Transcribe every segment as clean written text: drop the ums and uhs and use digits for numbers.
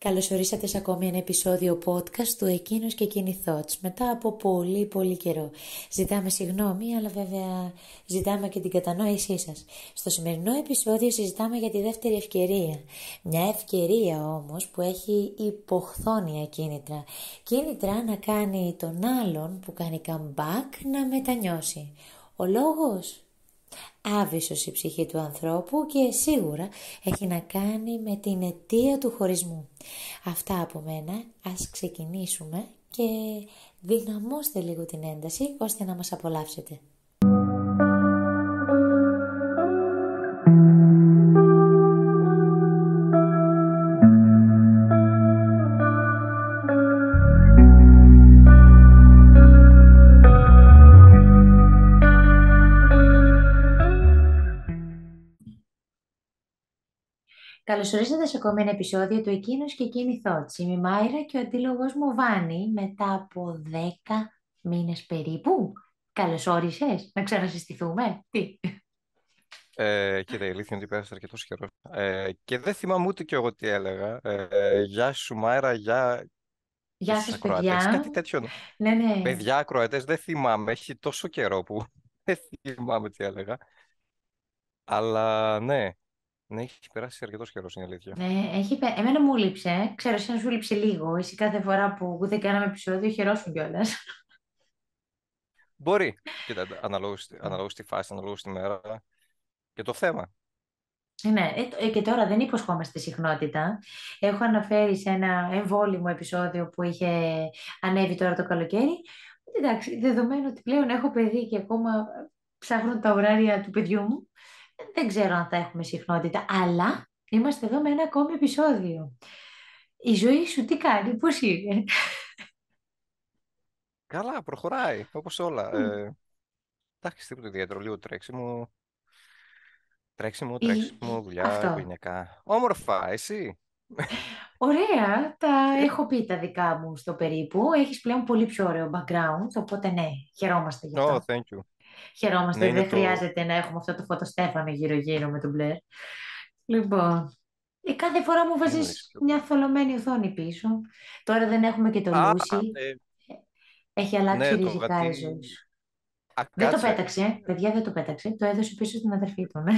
Καλώς ορίσατε σε ακόμη ένα επεισόδιο podcast του Εκείνος και Εκείνη Thoughts. Μετά από πολύ πολύ καιρό. Ζητάμε συγγνώμη, αλλά βέβαια ζητάμε και την κατανόησή σας. Στο σημερινό επεισόδιο συζητάμε για τη δεύτερη ευκαιρία. Μια ευκαιρία όμως που έχει υποχθόνια κίνητρα. Κίνητρα να κάνει τον άλλον που κάνει comeback να μετανιώσει. Ο λόγος? Άβυσσος η ψυχή του ανθρώπου και σίγουρα έχει να κάνει με την αιτία του χωρισμού. Αυτά από μένα, ας ξεκινήσουμε και δυναμώστε λίγο την ένταση ώστε να μας απολαύσετε. Καλώς ορίσατε σε ακόμη ένα επεισόδιο του Εκείνος και Εκείνη Thoughts. Είμαι η Μάιρα και ο αντίλογος μου Βάνη μετά από 10 μήνες περίπου. Καλώς όρισες, να ξανασυστηθούμε. Τι? Κοίτα, η αλήθεια είναι ότι πέρασε αρκετός καιρός. Και δεν θυμάμαι ούτε κι εγώ τι έλεγα. Γεια σου Μάιρα, γεια και Γεια στους σας ακροατές. παιδιά. Κάτι τέτοιο. Ναι, ναι. Παιδιά ακροατές δεν θυμάμαι. Έχει τόσο καιρό που δεν θυμάμαι τι έλεγα. Αλλά ναι, ναι, έχει περάσει αρκετός καιρός, είναι η αλήθεια. Ναι, εμένα μου λείψε. Ξέρω, εσένα σου λείψε λίγο. Εσύ κάθε φορά που δεν κάναμε επεισόδιο χαιρόσουν κιόλας. Μπορεί. Κοίτα, αναλόγως στη φάση, αναλόγως στη μέρα και το θέμα. Ναι, και τώρα δεν υποσχόμαστε συχνότητα. Έχω αναφέρει σε ένα εμβόλυμο επεισόδιο που είχε ανέβει τώρα το καλοκαίρι. Εντάξει, δεδομένου ότι πλέον έχω παιδί και ακόμα ψάχνω τα ωράρια του παιδιού μου, δεν ξέρω αν θα έχουμε συχνότητα, αλλά είμαστε εδώ με ένα ακόμη επεισόδιο. Η ζωή σου τι κάνει, πώς είναι? Καλά, προχωράει, όπως όλα. Εντάξει, τίποτα ιδιαίτερο. Λίγο τρέξιμο, δουλειά, Αυτό. οικογενειακά. Όμορφα, εσύ. Ωραία, τα έχω πει τα δικά μου στο περίπου. Έχεις πλέον πολύ πιο ωραίο background, οπότε ναι, χαιρόμαστε γι' Oh, αυτό. thank you. Ναι, Χαιρόμαστε, είναι δεν το. χρειάζεται να έχουμε αυτό το φωτοστέφανο γύρω-γύρω με τον μπλερ. Λοιπόν, κάθε φορά μου Δεν γνωρίζω βάζεις ποιο μια είναι. θολωμένη οθόνη πίσω. Τώρα δεν έχουμε και το Α, Lucy. Έχει αλλάξει ναι, το ριζικά η ζωή γατί. σου. Α, Δεν το κάτσε. πέταξε, παιδιά δεν το πέταξε. Το έδωσε πίσω στην αδερφή του, ναι.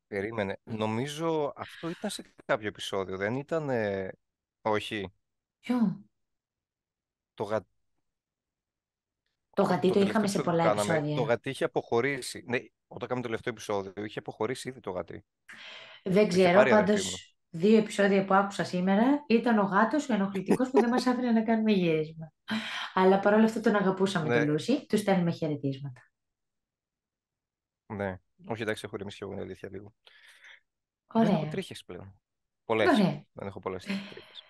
Περίμενε. Νομίζω αυτό ήταν σε κάποιο επεισόδιο. Δεν ήταν. Όχι. Ποιο? Το, γα... Το γατί το το τελευταίο είχαμε σε επεισόδιο που πολλά κάναμε, το επεισόδια. γατί είχε αποχωρήσει. Ναι, όταν κάναμε το τελευταίο επεισόδιο, είχε αποχωρήσει ήδη το γατί. Δεν Το είχε ξέρω, πάρει η αδερφή μου. πάντως 2 επεισόδια που άκουσα σήμερα ήταν ο γάτος, ο ενοχλητικός που δεν μας άφηνε να κάνουμε γύρισμα. Αλλά παρόλο αυτό τον αγαπούσαμε τον Ναι, Λούσι, του στέλνουμε χαιρετίσματα. ναι. Όχι, εντάξει, έχω ηρεμήσει και εγώ, είναι αλήθεια λίγο. Δεν έχω Ωραία. τρίχες πλέον. Πολλές. Ωραία. Δεν έχω πολλές τρίχες.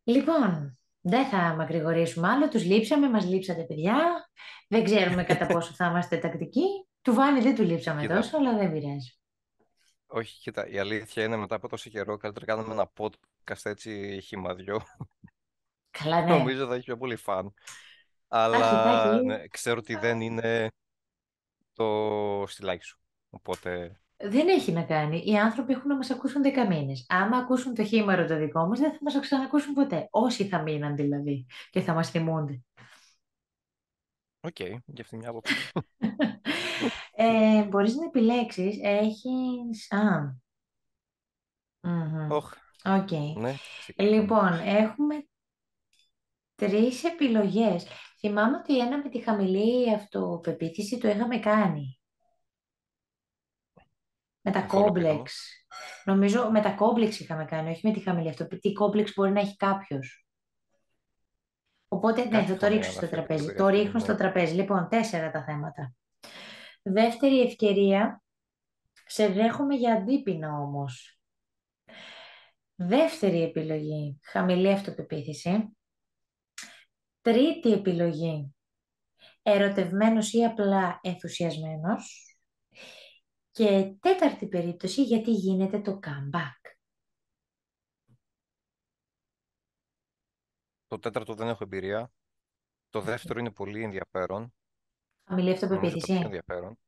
Λοιπόν, δεν θα μακρηγορήσουμε άλλο. Τους λείψαμε, μας λείψατε παιδιά. Δεν ξέρουμε κατά πόσο θα είμαστε τακτικοί. Του Βάνη δεν του λείψαμε Κοίτα, τόσο, αλλά δεν πειράζει. όχι, κοίτα, η αλήθεια είναι μετά από τόσο καιρό καλύτερα κάνουμε ένα podcast έτσι χυμαδιό. Καλά, ναι. Νομίζω θα έχει πιο πολύ φαν. Θα έχει, θα Αλλά έχει. ναι, ξέρω ότι δεν είναι το στυλάκι σου. Οπότε, Δεν έχει να κάνει. Οι άνθρωποι έχουν να μας ακούσουν 10 μήνες. Άμα ακούσουν το χήμαρο το δικό μας, δεν θα μας ξανακούσουν ποτέ. Όσοι θα μείναν δηλαδή και θα μας θυμούνται. οκ, για αυτή μια άποψη. Μπορείς να επιλέξεις. Έχεις... μμμ. Όχ, Οκ. ναι, ξεκινάμε. Λοιπόν, έχουμε 3 επιλογές. Θυμάμαι ότι ένα με τη χαμηλή αυτοπεποίθηση το είχαμε κάνει. Με τα Καθόλου απίθανο. κόμπλεξ. Νομίζω με τα κόμπλεξ είχαμε κάνει, όχι με τη χαμηλή αυτοπεποίθηση. Τι κόμπλεξ μπορεί να έχει κάποιος. Οπότε, ναι, Κάτι θα το είχαμε ρίξω στο αναφέρει και τραπέζι. τότε γι' Το αυτό, ρίχνω ναι. στο τραπέζι. Λοιπόν, 4 τα θέματα. Δεύτερη ευκαιρία. Σε δέχομαι για αντίπεινα όμως. Δεύτερη επιλογή. Χαμηλή αυτοπεποίθηση. Τρίτη επιλογή. Ερωτευμένος ή απλά ενθουσιασμένος. Και τέταρτη περίπτωση, γιατί γίνεται το comeback. Το τέταρτο δεν έχω εμπειρία. Το δεύτερο είναι πολύ ενδιαφέρον. Χαμηλή Νομίζω το πιο αυτοπεποίθηση. ενδιαφέρον.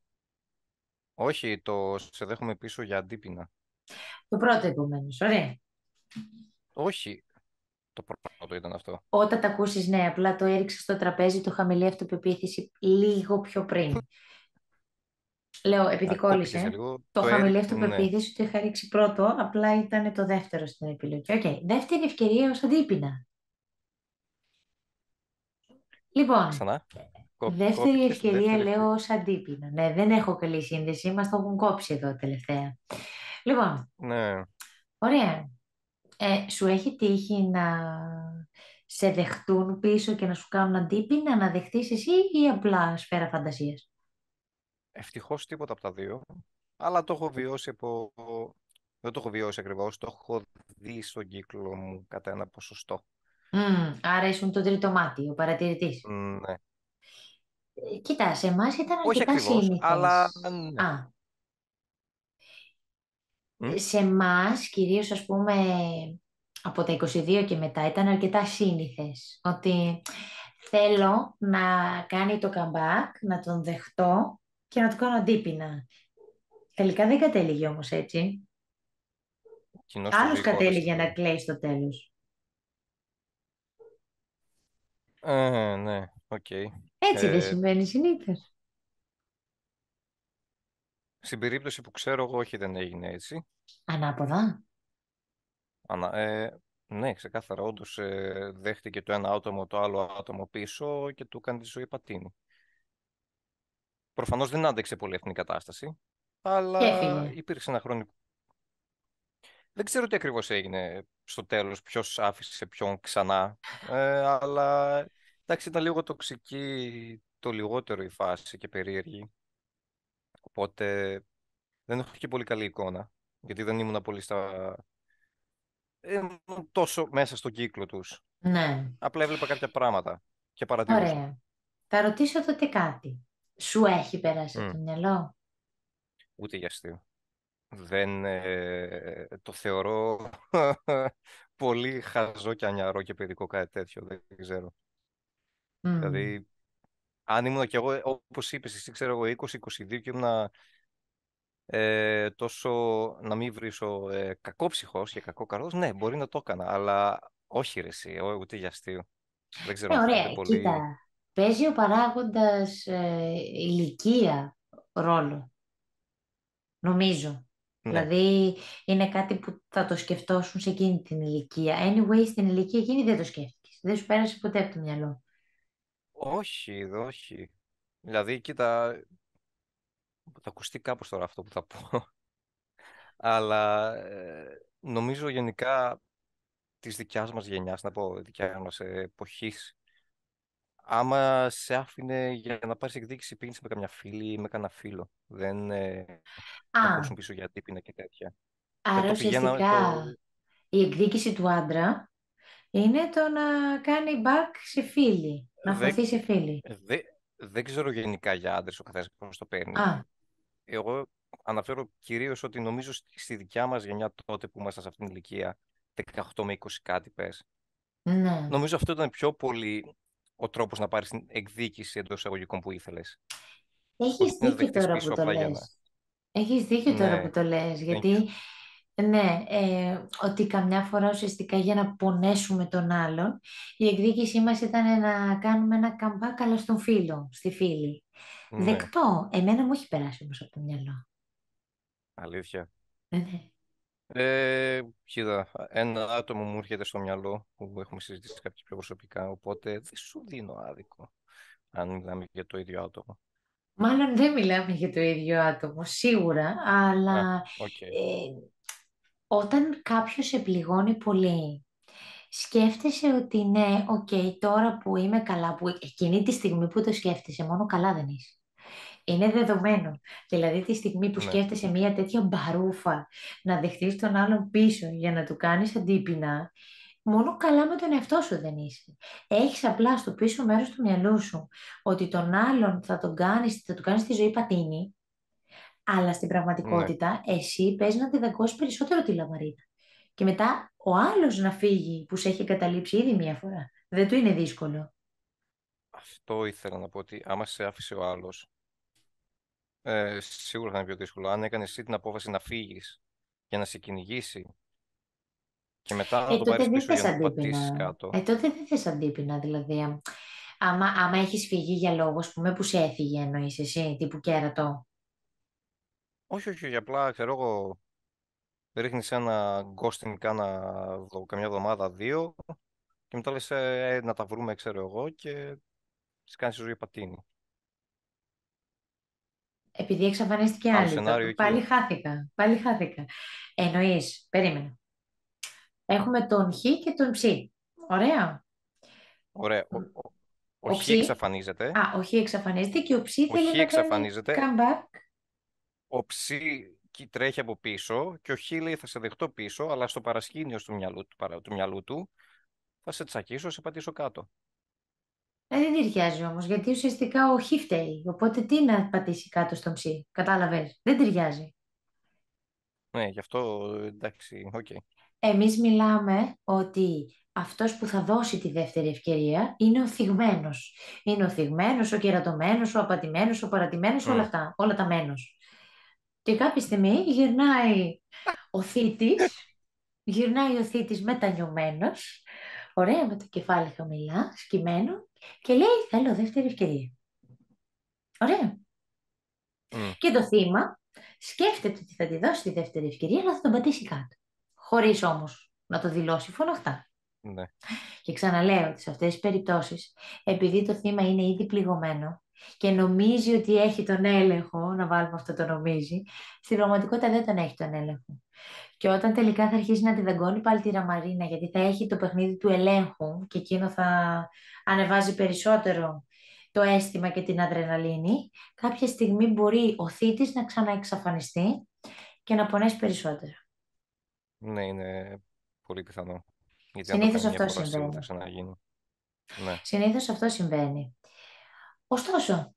Όχι, το σε δέχομαι πίσω για αντίπεινα. Το πρώτο επομένως. Ωραία. Όχι. Το πρώτο ήταν αυτό. Όταν τα ακούσεις, ναι, απλά το έριξα στο τραπέζι το χαμηλή αυτοπεποίθηση λίγο πιο πριν. Λέω, επειδή Κόπηκε σε κόλλησε, λίγο. το χαμηλή Ναι. αυτοπεποίθηση το είχα ρίξει πρώτο, απλά ήταν το δεύτερο στην επιλογή. Οκ, δεύτερη ευκαιρία ως αντίπεινα. Λοιπόν, Ξανά. δεύτερη Κόπηκε. ευκαιρία Δεύτερη λέω ευκαιρία. ως αντίπεινα. Ναι, δεν έχω καλή σύνδεση, μας το έχουν κόψει εδώ τελευταία. Λοιπόν, Ναι. ωραία. Σου έχει τύχει να σε δεχτούν πίσω και να σου κάνουν αντίπεινα, να δεχτείς εσύ ή απλά σφαίρα φαντασίας? Ευτυχώς τίποτα από τα δύο. Αλλά το έχω βιώσει από. Δεν το έχω βιώσει ακριβώς. Το έχω δει στον κύκλο μου κατά ένα ποσοστό. Άρα ήσουν το τρίτο μάτι, ο παρατηρητής. Ναι. Κοίτα, σε εμάς ήταν Όχι αρκετά ακριβώς, αλλά σύνηθες. ναι. Α, Μ? σε εμάς, κυρίως ας πούμε από τα 22 και μετά, ήταν αρκετά σύνηθες. Ότι θέλω να κάνει το comeback, να τον δεχτώ και να του κάνω αντίπεινα. Τελικά δεν κατέληγε όμως έτσι. Κοινώς το Άλλος ζει χώρα κατέληγε να στη. κλαίει στο τέλος. Ναι, οκ. Έτσι δεν Ε, συμβαίνει συνήθως. στην περίπτωση που ξέρω εγώ, όχι, δεν έγινε έτσι. Ανάποδα. Ναι, ξεκάθαρα, όντως δέχτηκε το ένα άτομο το άλλο άτομο πίσω και του έκανε τη ζωή πατίνι. Προφανώς δεν άντεξε πολύ αυτή η κατάσταση, Και αλλά έφυγε. υπήρξε ένα χρονικό. Δεν ξέρω τι ακριβώς έγινε στο τέλος, ποιος άφησε ποιον ξανά, αλλά εντάξει, ήταν λίγο τοξική, το λιγότερο η φάση και περίεργη, οπότε δεν έχω και πολύ καλή εικόνα, γιατί δεν ήμουν πολύ τόσο μέσα στον κύκλο τους. Ναι. Απλά έβλεπα κάποια πράγματα και παρατηρούσα. Ωραία. Θα ρωτήσω τότε κάτι. Σου έχει περάσει από Μμ, το μυαλό? ούτε για αστείο. Δεν το θεωρώ πολύ χαζό και ανιαρό και παιδικό κάτι τέτοιο. Δεν ξέρω. Μμ. Δηλαδή, αν ήμουν κι εγώ, όπως είπες εσύ, ξέρω εγώ, 20-22 και ήμουν τόσο να μην βρίσω κακόψυχος και κακόκαρδος, ναι, μπορεί να το έκανα, αλλά όχι ρε εσύ, ούτε για αστείο. Δεν ξέρω, μου φαίνεται Ωραία. πολύ. Κοίτα, παίζει ο παράγοντας ηλικία ρόλο, νομίζω. Ναι. Δηλαδή, είναι κάτι που θα το σκεφτόσουν σε εκείνη την ηλικία. Anyway, στην ηλικία εκείνη δεν το σκέφτηκες. Δεν σου πέρασε ποτέ από το μυαλό. Όχι, όχι. Δηλαδή, κοίτα, θα ακουστεί κάπως τώρα αυτό που θα πω, αλλά νομίζω γενικά της δικιάς μας γενιάς, να πω δικιά μας εποχής, άμα σε άφηνε για να πάρεις εκδίκηση, πήγαινε με καμιά φίλη ή με κανένα φίλο. Δεν Α, να ακούσουν πίσω για τύπηνα και τέτοια. άρα Το πηγαίναμε το. ουσιαστικά η εκδίκηση του άντρα είναι το να κάνει back σε φίλη, να Δεν, χωθεί σε φίλη. δε, δεν ξέρω γενικά για άντρες ο καθένας πώς το παίρνει. Α, Εγώ αναφέρω κυρίως ότι νομίζω στη δικιά μας γενιά τότε που ήμασταν σε αυτήν την ηλικία, 18 με 20 κάτι πες. ναι. Νομίζω αυτό ήταν πιο πολύ ο τρόπος να πάρεις την εκδίκηση εντός εισαγωγικών που ήθελες. Έχεις Όχι να δίκιο δεχτείς τώρα που πίσω το απλά για να. λες. Έχεις δίκιο τώρα που Ναι, το λες, thank you. γιατί ναι, ότι καμιά φορά ουσιαστικά για να πονέσουμε τον άλλον, η εκδίκησή μας ήταν να κάνουμε ένα καμπάκ αλλά στον φίλο, στη φίλη. Ναι, Δεκτό, εμένα μου έχει περάσει όμως από το μυαλό. αλήθεια. Ναι. Κοίτα, ένα άτομο μου έρχεται στο μυαλό που έχουμε συζητήσει κάποια πιο προσωπικά, οπότε δεν σου δίνω άδικο αν μιλάμε για το ίδιο άτομο. Μάλλον δεν μιλάμε για το ίδιο άτομο, σίγουρα, Α, αλλά οκ. όταν κάποιος σε πληγώνει πολύ, σκέφτεσαι ότι ναι, οκ, τώρα που είμαι καλά, που εκείνη τη στιγμή που το σκέφτεσαι, μόνο καλά δεν είσαι. Είναι δεδομένο. Δηλαδή τη στιγμή που Ναι, σκέφτεσαι μια τέτοια μπαρούφα να δεχτείς τον άλλον πίσω για να του κάνεις αντίπεινα, μόνο καλά με τον εαυτό σου δεν είσαι. Έχεις απλά στο πίσω μέρος του μυαλού σου ότι τον άλλον θα του κάνεις τη ζωή πατίνι, αλλά στην ναι. πραγματικότητα εσύ παίζει να τη δαγκώσει περισσότερο τη λαμαρίνα. Και μετά ο άλλος να φύγει που σε έχει καταλήψει ήδη μία φορά. Δεν του είναι δύσκολο. Αυτό ήθελα να πω ότι άμα σε άφησε ο άλλος, σίγουρα θα είναι πιο δύσκολο. Αν έκανε εσύ την απόφαση να φύγεις για να σε κυνηγήσει, Και μετά να το Τότε πάρεις δεν πίσω για θες να το πατήσεις αντίπεινα. κάτω. Τότε δεν θες αντίπεινα, δηλαδή. Άμα έχεις φύγει για λόγο, ας πούμε, που σε έφυγε, εννοείς εσύ, τύπου κέρατο. Όχι, όχι, απλά ξέρω εγώ, ρίχνεις ένα ghosting καμιά εβδομάδα, δύο, και μετά λες να τα βρούμε, ξέρω εγώ, και σε κάνεις τη ζωή πατίνι. Επειδή εξαφανίστηκε Άλλο άλλη. σενάριο Πάλι εκεί. χάθηκα. Πάλι χάθηκα. Εννοείς, περίμενα. Έχουμε τον Χ και τον Ψ. Ωραία. Ωραία. Ο Ο Χ Ψ, εξαφανίζεται. ο Χ εξαφανίζεται και ο Ψ Ο θέλει Χ να κάνει εξαφανίζεται. comeback. Ο Ψ τρέχει από πίσω και ο Χ λέει θα σε δεχτώ πίσω, αλλά στο παρασκήνιο του μυαλού του θα σε τσακίσω, σε πατήσω κάτω. Δεν ταιριάζει όμως, γιατί ουσιαστικά ο Χ φταίει. Οπότε τι να πατήσει κάτω στον Ψ. Κατάλαβες. Δεν ταιριάζει. Ναι, γι' αυτό εντάξει, οκ. Εμείς μιλάμε ότι αυτός που θα δώσει τη δεύτερη ευκαιρία είναι ο θυγμένος. Είναι ο θυγμένος, ο κερατωμένος, ο απατημένος, ο παρατημένος, όλα Μμ, αυτά, όλα τα μένος. Και κάποια στιγμή ο θήτης, γυρνάει ο θήτης μετανιωμένος, ωραία με το κεφάλι χαμηλά, σκυμμένο, και λέει θέλω δεύτερη ευκαιρία. Ωραία. μμ, Και το θύμα σκέφτεται ότι θα τη δώσει τη δεύτερη ευκαιρία, αλλά θα τον πατήσει κάτω. Χωρίς όμως να το δηλώσει φωναχτά. ναι. Και ξαναλέω ότι σε αυτές τις περιπτώσεις, επειδή το θύμα είναι ήδη πληγωμένο και νομίζει ότι έχει τον έλεγχο, να βάλουμε αυτό το νομίζει, στην πραγματικότητα δεν τον έχει τον έλεγχο. Και όταν τελικά θα αρχίσει να τη δαγκώνει πάλι τη ραμαρίνα, γιατί θα έχει το παιχνίδι του ελέγχου και εκείνο θα ανεβάζει περισσότερο το αίσθημα και την αδρεναλίνη, κάποια στιγμή μπορεί ο θήτης να ξαναεξαφανιστεί και να πονέσει περισσότερο. Ναι, είναι πολύ πιθανό. Γιατί αν το Συνήθως κάνει μια αυτό φορά σίγουρα θα συμβαίνει. ξαναγίνει. Ναι. Συνήθως αυτό συμβαίνει. Ωστόσο,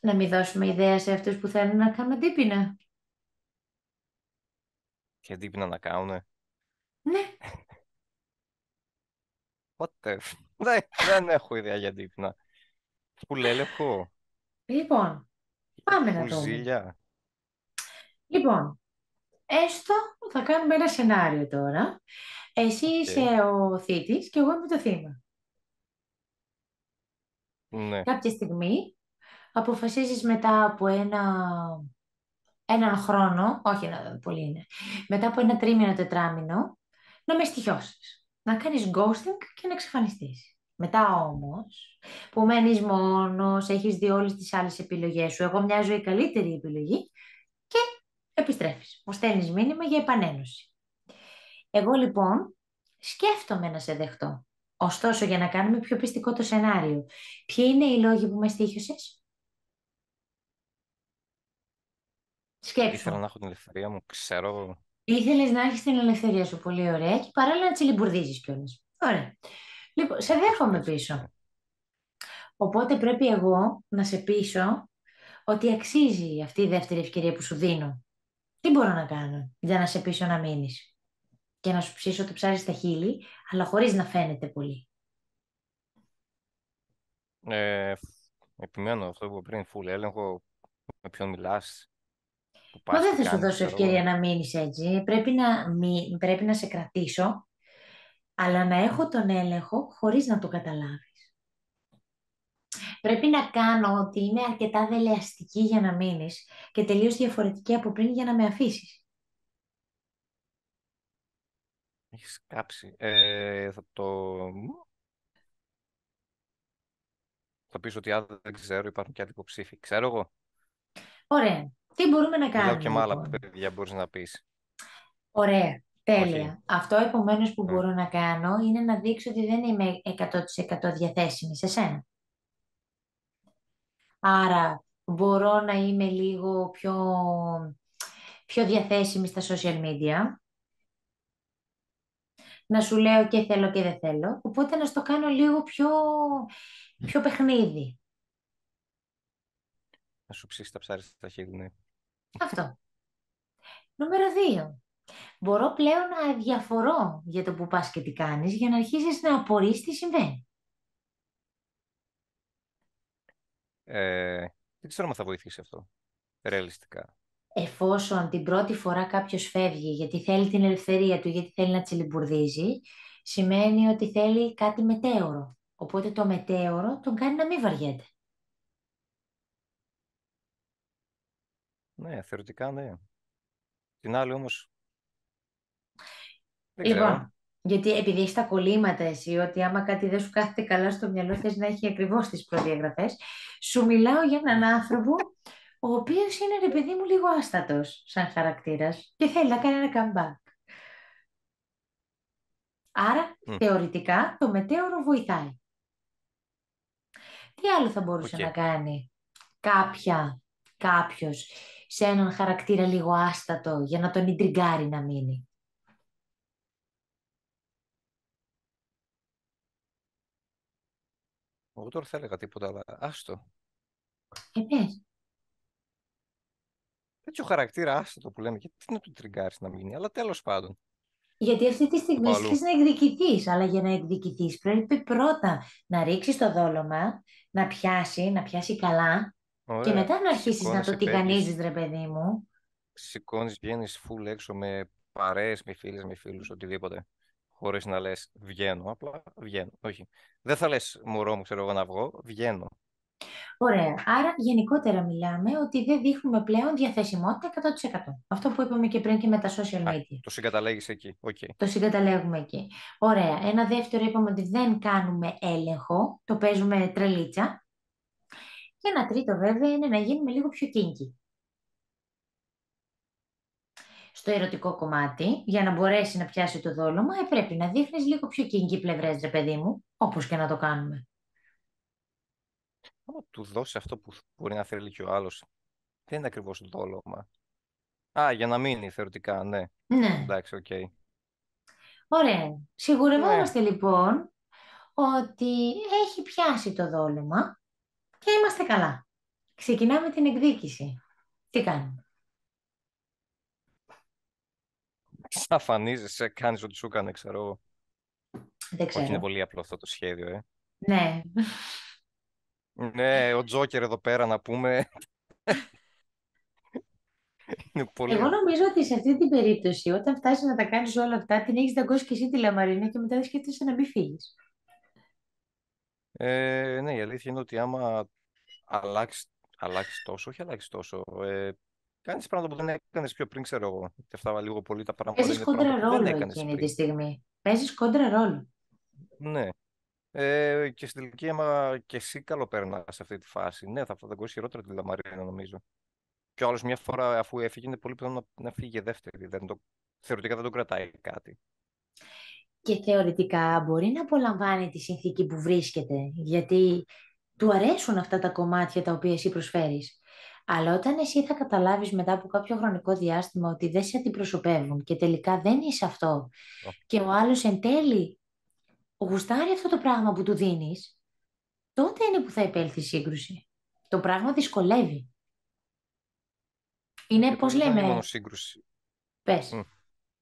να μην δώσουμε ιδέα σε αυτούς που θέλουν να κάνουν αντίπεινα. Και αντίπεινα να κάνουνε. Ναι, What the δεν έχω ιδέα για αντίπεινα. Φουλ έλεγχο. λοιπόν, πάμε να Φουλ δούμε. ζήλια. Λοιπόν, έστω θα κάνουμε ένα σενάριο τώρα. Εσύ είσαι Οκ. ο θήτης και εγώ είμαι το θύμα. Ναι. Κάποια στιγμή αποφασίζεις μετά από έναν χρόνο, όχι πολύ είναι, μετά από ένα τρίμηνο, τετράμηνο, να με στοιχιώσεις. Να κάνεις ghosting και να εξαφανιστείς. Μετά όμως, που μένεις μόνος, έχεις δει όλες τις άλλες επιλογές σου, εγώ μοιάζω η καλύτερη επιλογή και επιστρέφεις. Μου στέλνεις μήνυμα για επανένωση. Εγώ λοιπόν σκέφτομαι να σε δεχτώ. Ωστόσο, για να κάνουμε πιο πιστικό το σενάριο, ποιοι είναι οι λόγοι που με στοίχωσες? Ήθελα Σκέψου. να έχω την ελευθερία μου, ξέρω. Ήθελες να έχεις την ελευθερία σου, πολύ ωραία, και παράλληλα να τσιλιμπουρδίζεις κιόλας. Ωραία. Λοιπόν, σε Πες το δέχομαι έτσι. πίσω. Ναι. Οπότε πρέπει εγώ να σε πείσω ότι αξίζει αυτή η δεύτερη ευκαιρία που σου δίνω. Τι μπορώ να κάνω για να σε πείσω να μείνεις και να σου ψήσω το ψάρι στα χείλη, αλλά χωρίς να φαίνεται πολύ. Ε, Επιμένω αυτό που είπα πριν, φουλ έλεγχο, με ποιον μιλάς, που Μα πας, δεν τι θα σου κάνεις, δώσω ξέρω ευκαιρία εγώ. να μείνεις έτσι. Πρέπει να σε κρατήσω, αλλά να έχω τον έλεγχο χωρίς να το καταλάβεις. Πρέπει να κάνω ότι είμαι αρκετά δελεαστική για να μείνεις και τελείως διαφορετική από πριν για να με αφήσεις. Έχεις κάψει. Θα πεις ότι αν δεν ξέρω υπάρχουν και άλλοι υποψήφοι. Ξέρω εγώ. Ωραία. Τι μπορούμε να Μιλάω και κάνουμε με άλλα λοιπόν? παιδιά, μπορείς να πεις. Ωραία. Όχι. Τέλεια. Αυτό επομένως που Ε, μπορώ να κάνω είναι να δείξω ότι δεν είμαι 100% διαθέσιμη σε σένα. Άρα μπορώ να είμαι λίγο πιο διαθέσιμη στα social media, να σου λέω και θέλω και δεν θέλω, οπότε να στο κάνω λίγο πιο παιχνίδι. Να σου ψήσει τα ψάρια στα χείλη, ναι. Αυτό. Νούμερο 2. Μπορώ πλέον να διαφορώ για το που πας και τι κάνεις για να αρχίσεις να απορείς τι συμβαίνει. Δεν ξέρω αν θα βοηθήσει αυτό. Ρεαλιστικά. Εφόσον την πρώτη φορά κάποιος φεύγει γιατί θέλει την ελευθερία του, γιατί θέλει να τσιλιμπουρδίζει, σημαίνει ότι θέλει κάτι μετέωρο. Οπότε το μετέωρο τον κάνει να μην βαριέται. Ναι, θεωρητικά ναι. Την άλλη όμως δεν ξέρω. Λοιπόν, γιατί επειδή έχει τα κολλήματα εσύ, ότι άμα κάτι δεν σου κάθεται καλά στο μυαλό, θες να έχει ακριβώς τις προδιαγραφές, σου μιλάω για έναν άνθρωπο ο οποίος είναι, ρε παιδί μου, λίγο άστατος σαν χαρακτήρας και θέλει να κάνει ένα comeback. Άρα, Μμ, θεωρητικά, το μετέωρο βοηθάει. Τι άλλο θα μπορούσε οκ. να κάνει κάποιος σε έναν χαρακτήρα λίγο άστατο για να τον ιντριγκάρει να μείνει. Εγώ τώρα θα έλεγα τίποτα, αλλά άστο. Πες. Τέτοιο χαρακτήρα άστο που λέμε, γιατί να του τριγκάρεις να μείνει, αλλά τέλος πάντων. Γιατί αυτή τη στιγμή Από αλλού. искεις να εκδικηθείς, αλλά για να εκδικηθείς πρέπει πρώτα να ρίξεις το δόλωμα, να πιάσει καλά και Ωραία. μετά να αρχίσεις να το Σηκώνεσαι, φεύγεις, τηγανίζεις, ρε παιδί μου. σηκώνεις, βγαίνεις full έξω με παρέες, με φίλες, με φίλους, οτιδήποτε. Χωρίς να λες βγαίνω, απλά βγαίνω. Όχι. Δεν θα λες μωρό μου, ξέρω εγώ να βγω, βγαίνω. Ωραία. Άρα γενικότερα μιλάμε ότι δεν δείχνουμε πλέον διαθεσιμότητα 100%. Αυτό που είπαμε και πριν και με τα social Α, media. το συγκαταλέγεις εκεί. Οκ. Το συγκαταλέγουμε εκεί. Ωραία. Ένα δεύτερο είπαμε ότι δεν κάνουμε έλεγχο, το παίζουμε τρελίτσα. Και ένα τρίτο βέβαια είναι να γίνουμε λίγο πιο kinky. Στο ερωτικό κομμάτι, για να μπορέσει να πιάσει το δόλωμα, πρέπει να δείχνεις λίγο πιο kinky πλευρές, ρε παιδί μου, όπως και να το κάνουμε. Άμα του δώσει αυτό που μπορεί να θέλει και ο άλλος, δεν είναι ακριβώς δόλωμα. Α, για να μείνει θεωρητικά, ναι. Ναι. Εντάξει, οκ. Ωραία. Ναι. Σιγουρευόμαστε λοιπόν ότι έχει πιάσει το δόλωμα και είμαστε καλά. Ξεκινάμε την εκδίκηση. Τι κάνουμε? Αφανίζεσαι, κάνεις ό,τι σου έκανε, ξέρω εγώ. Δεν Όχι, είναι ξέρω. πολύ απλό αυτό το σχέδιο, Ναι. Ναι, ο Τζόκερ εδώ πέρα να πούμε, είναι πολύ Εγώ απλό. νομίζω ότι σε αυτή την περίπτωση, όταν φτάσει να τα κάνεις όλα αυτά, την έχεις δαγκώσει και εσύ τη λαμαρίνα και μετά δεν σκέφτεσαι να μην φύγεις. Ναι, η αλήθεια είναι ότι άμα αλλάξει τόσο, όχι αλλάξει τόσο, κάνεις πράγματα που δεν έκανες πιο πριν, ξέρω εγώ. Και αυτά λίγο πολύ τα πράγματα Παίζεις είναι πράγματα κόντρα που δεν ρόλο έκανες εκείνη τη πριν. στιγμή. Παίζεις κόντρα ρόλο. Ναι. Και στην τελική, άμα και εσύ καλό περνά σε αυτή τη φάση, ναι, θα δαγκώσει χειρότερα τη Λαμαρίνα, νομίζω. Και ο άλλος μια φορά αφού έφυγε, είναι πολύ πιθανό να φύγει για δεύτερη. Θεωρητικά δεν τον κρατάει κάτι. Και θεωρητικά μπορεί να απολαμβάνει τη συνθήκη που βρίσκεται, γιατί του αρέσουν αυτά τα κομμάτια τα οποία εσύ προσφέρεις. Αλλά όταν εσύ θα καταλάβεις μετά από κάποιο χρονικό διάστημα ότι δεν σε αντιπροσωπεύουν και τελικά δεν είσαι αυτό και ο άλλος εν τέλει γουστάρει αυτό το πράγμα που του δίνεις, τότε είναι που θα επέλθει η σύγκρουση. Το πράγμα δυσκολεύει. Είναι, Και πώς δεν θα είναι μόνο λέμε, σύγκρουση. Μμ.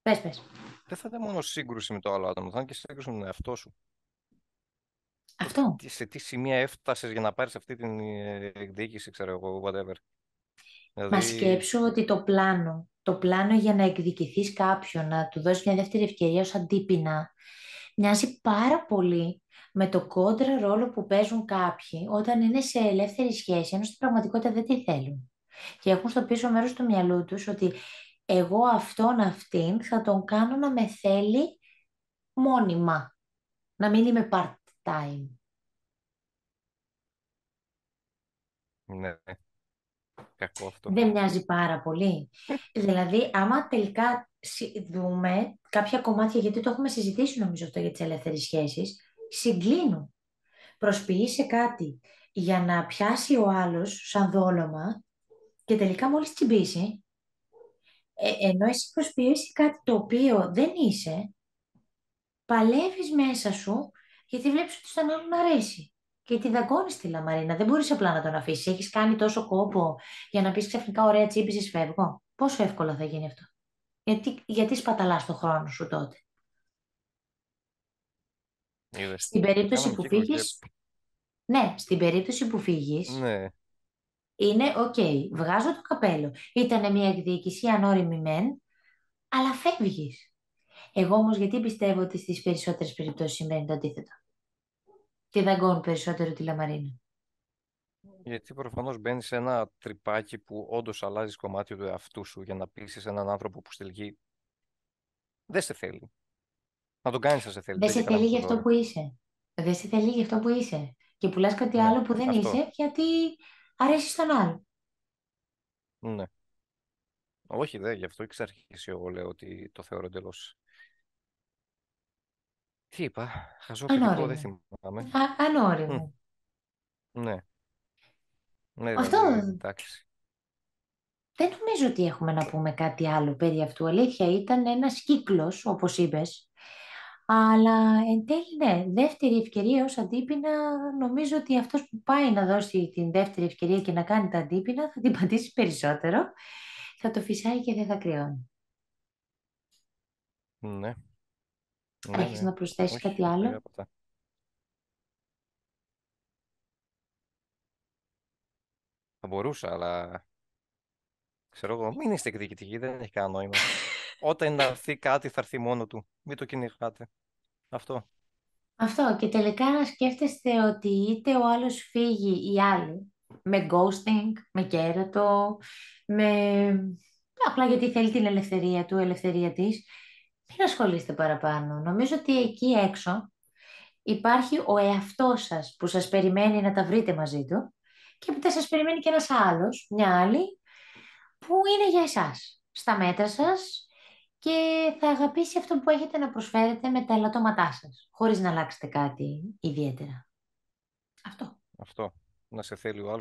πες, πες. Δεν θα είναι μόνο σύγκρουση με το άλλο άτομο, θα είναι και σύγκρουση με τον εαυτό σου. Το Αυτό. σε τι σημεία έφτασες για να πάρεις αυτή την εκδίκηση, ξέρω εγώ, whatever. Μα Δηλαδή, σκέψου ότι το πλάνο για να εκδικηθείς κάποιον, να του δώσεις μια δεύτερη ευκαιρία ως αντίπεινα, μοιάζει πάρα πολύ με το κόντρα ρόλο που παίζουν κάποιοι όταν είναι σε ελεύθερη σχέση, ενώ στην πραγματικότητα δεν τη θέλουν. Και έχουν στο πίσω μέρος του μυαλού τους ότι εγώ αυτήν θα τον κάνω να με θέλει μόνιμα, να μην είμαι part-time. ναι, κακό αυτό. Δεν μοιάζει πάρα πολύ. Δηλαδή, άμα τελικά δούμε κάποια κομμάτια, γιατί το έχουμε συζητήσει νομίζω αυτό για τις ελεύθερες σχέσεις, συγκλίνουν. Προσποιείσαι κάτι για να πιάσει ο άλλος σαν δόλωμα και τελικά μόλις τσιμπήσει, ενώ εσύ προσποιείσαι κάτι το οποίο δεν είσαι, παλεύεις μέσα σου γιατί βλέπεις ότι στον άλλον αρέσει. Και τη δαγκώνεις τη λαμαρίνα. Δεν μπορείς απλά να τον αφήσεις. Έχεις κάνει τόσο κόπο για να πεις ξαφνικά ωραία τσίπησες φεύγω. Πόσο εύκολα θα γίνει αυτό? Γιατί σπαταλάς το χρόνο σου τότε? Είδες. Στην περίπτωση Κάναμε που κύκλο και... φύγεις, ναι, στην περίπτωση που φύγεις, Ναι, Είναι οκ, βγάζω το καπέλο. Ήταν μια εκδίκηση ανώριμη μεν, αλλά φεύγεις. Εγώ όμως γιατί πιστεύω ότι στις περισσότερες περιπτώσεις συμβαίνει το αντίθετο. Τι δαγκώνουν περισσότερο τη λαμαρίνα. Γιατί προφανώς μπαίνει σε ένα τρυπάκι που όντως αλλάζει κομμάτι του εαυτού σου για να πείσεις έναν άνθρωπο που στη τελική δεν σε θέλει. Να τον κάνεις να σε θέλει, Δεν δεν σε για καλά θέλει με γι' το αυτό δώρο. που είσαι. Δεν σε θέλει γι' αυτό που είσαι. Και πουλάς κάτι Ναι, άλλο που δεν αυτό. είσαι γιατί αρέσει στον άλλο. Ναι. Όχι, δε, γι' αυτό εξ αρχής εγώ λέω ότι το θεωρώ εντελώς. Τι είπα, χαζό παιδικό, δεν Ανώριμο. θυμάμαι. Μμ, Ανώριμο. ναι, ναι, Αυτό δηλαδή, εντάξει. δεν νομίζω ότι έχουμε να πούμε κάτι άλλο περί αυτού. Αλήθεια, ήταν ένας κύκλος, όπως είπες. Αλλά εν τέλει, ναι, δεύτερη ευκαιρία ως αντίπεινα, νομίζω ότι αυτός που πάει να δώσει την δεύτερη ευκαιρία και να κάνει τα αντίπεινα θα την πατήσει περισσότερο, θα το φυσάει και δεν θα κρυώνει. Ναι, ναι, Έχεις ναι. να προσθέσεις Όχι, κάτι ωραία άλλο? από τα. Θα μπορούσα, αλλά ξέρω εγώ, μην είστε εκδικητικοί, δεν έχει κανένα νόημα. Όταν είναι να έρθει κάτι, θα έρθει μόνο του. Μην το κυνηγάτε. Αυτό. Αυτό και τελικά να σκέφτεστε ότι είτε ο άλλος φύγει ή άλλοι, με ghosting, με κέρατο, με... απλά γιατί θέλει την ελευθερία του, ελευθερία της, μην ασχολείστε παραπάνω. Νομίζω ότι εκεί έξω υπάρχει ο εαυτός σας που σας περιμένει να τα βρείτε μαζί του και που θα σας περιμένει και ένας άλλος, μια άλλη, που είναι για εσάς, στα μέτρα σας και θα αγαπήσει αυτό που έχετε να προσφέρετε με τα ελαττώματά σας, χωρίς να αλλάξετε κάτι ιδιαίτερα. Αυτό. Αυτό. Να σε θέλει ο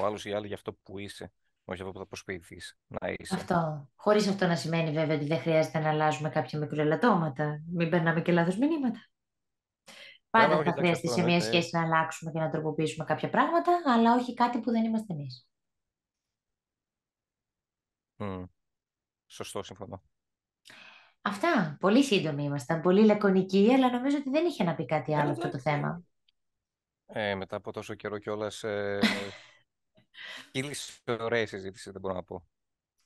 άλλος ή η άλλη για αυτό που είσαι, όχι αυτό που θα προσποιηθείς να είσαι. Αυτό. Χωρίς αυτό να σημαίνει βέβαια ότι δεν χρειάζεται να αλλάζουμε κάποια μικροελαττώματα. Μην περνάμε και λάθος μηνύματα. Καλά, Πάντα όχι, θα εντάξει, χρειαστεί αυτό σε μια εννοείται. σχέση να αλλάξουμε και να τροποποιήσουμε κάποια πράγματα, αλλά όχι κάτι που δεν είμαστε εμείς. Μμ, σωστό, συμφωνώ. Αυτά. Πολύ σύντομοι ήμασταν, πολύ λακωνικοί, αλλά νομίζω ότι δεν είχε να πει κάτι άλλο αυτό το θέμα. Εντάξει. Μετά από τόσο καιρό κιόλας, κύλησε ωραία η συζήτηση, δεν μπορώ να πω.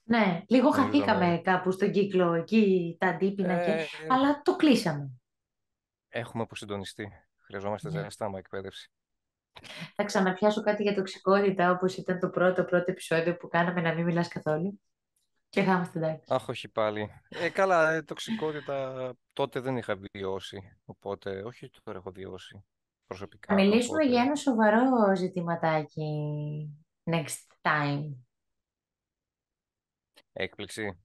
Ναι, λίγο Νομίζαμε, χαθήκαμε κάπου στον κύκλο εκεί, τα αντίπεινα και... ε, αλλά το κλείσαμε. έχουμε αποσυντονιστεί. Χρειαζόμαστε Ναι. ζεστάμα εκπαίδευση. Θα ξαναπιάσω κάτι για τοξικότητα, όπως ήταν το πρώτο επεισόδιο που κάναμε να μην μιλάς καθόλου. Και θα είμαστε εντάξει. Αχ, όχι πάλι. Καλά, τοξικότητα τότε δεν είχα βιώσει. Οπότε, όχι τώρα έχω βιώσει Θα προσωπικά. μιλήσουμε για Οπότε, ένα σοβαρό ζητηματάκι next time. έκπληξη.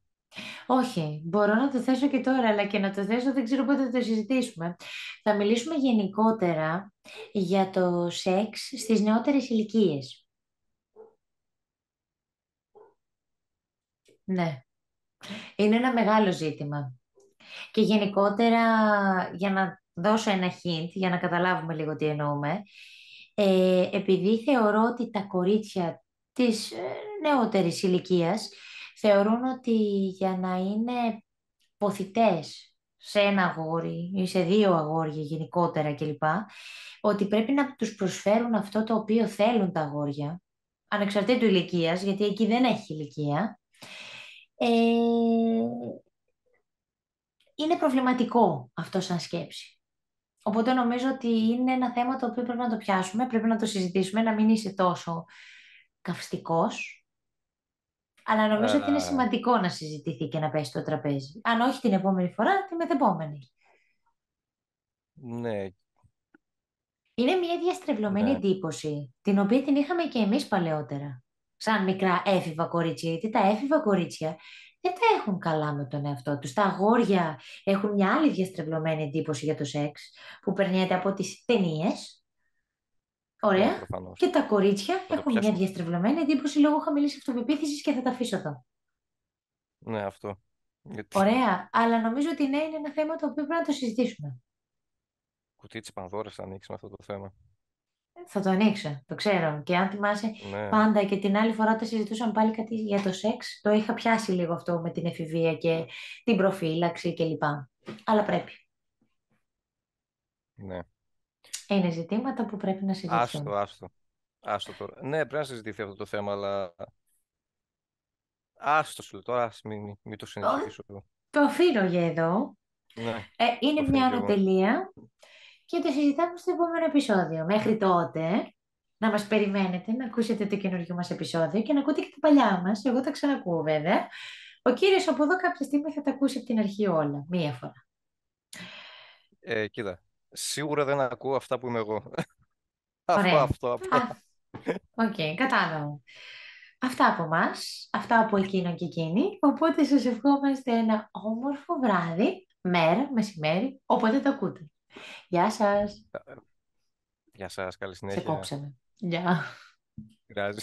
Όχι, μπορώ να το θέσω και τώρα, αλλά και να το θέσω δεν ξέρω πότε θα το συζητήσουμε. Θα μιλήσουμε γενικότερα για το σεξ στις νεότερες ηλικίες. Ναι, είναι ένα μεγάλο ζήτημα. Και γενικότερα, για να δώσω ένα hint, για να καταλάβουμε λίγο τι εννοούμε, επειδή θεωρώ ότι τα κορίτσια της νεότερης ηλικίας θεωρούν ότι για να είναι ποθητές σε ένα αγόρι ή σε δύο αγόρια γενικότερα κλπ, ότι πρέπει να τους προσφέρουν αυτό το οποίο θέλουν τα αγόρια, ανεξαρτήτου ηλικίας, γιατί εκεί δεν έχει ηλικία, ε, είναι προβληματικό αυτό σαν σκέψη. Οπότε νομίζω ότι είναι ένα θέμα το οποίο πρέπει να το πιάσουμε, πρέπει να το συζητήσουμε, να μην είσαι τόσο καυστικός, αλλά νομίζω ότι είναι Α, σημαντικό να συζητηθεί και να πέσει στο τραπέζι. Αν όχι την επόμενη φορά, την μεθεπόμενη. ναι, Είναι μια διαστρεβλωμένη ναι. εντύπωση, την οποία την είχαμε και εμείς παλαιότερα, σαν μικρά έφηβα κορίτσια, γιατί τα έφηβα κορίτσια δεν τα έχουν καλά με τον εαυτό τους. Τα αγόρια έχουν μια άλλη διαστρεβλωμένη εντύπωση για το σεξ, που περνιέται από τις ταινίες. Ναι, Ωραία. Και προφανώς. τα κορίτσια Θα το έχουν μια πιάσουμε. διαστρεβλωμένη εντύπωση λόγω χαμηλής αυτοπεποίθησης και θα τα αφήσω εδώ. Ναι, αυτό. Γιατί Ωραία. Αλλά νομίζω ότι ναι, είναι ένα θέμα το οποίο πρέπει να το συζητήσουμε. κουτί της Πανδώρας θα ανοίξει με αυτό το θέμα. Θα το ανοίξω, το ξέρω. Και αν θυμάσαι, Ναι, πάντα και την άλλη φορά όταν συζητούσαν πάλι κάτι για το σεξ, το είχα πιάσει λίγο αυτό με την εφηβεία και την προφύλαξη κλπ. Αλλά πρέπει. ναι. Είναι ζητήματα που πρέπει να συζητηθούν. Άστο, άστο. Άστο τώρα. Ναι, πρέπει να συζητηθεί αυτό το θέμα, αλλά άστο σου λέω τώρα, ας μην το Ω, συνεχίσω. το αφήνω για εδώ. Ναι, Είναι το μια αφήνω κι εγώ. ανατελεία και το συζητάμε στο επόμενο επεισόδιο. Μέχρι τότε, να μας περιμένετε, να ακούσετε το καινούργιο μας επεισόδιο και να ακούτε και τα παλιά μας. Εγώ τα ξανακούω βέβαια. Ο κύριος από εδώ κάποια στιγμή θα τα ακούσει από την αρχή όλα, μία φορά. Κοίτα, σίγουρα δεν ακούω αυτά που είμαι εγώ. Από Ωραία. αυτό απλά. Οκ, κατάλαβα. Αυτά από μας, αυτά από εκείνον και εκείνη. Οπότε σας ευχόμαστε ένα όμορφο βράδυ, μέρα, μεσημέρι, όποτε το ακούτε. Γεια σας. Γεια σας, καλή Σε συνέχεια. κόψαμε. Γεια. Πειράζει.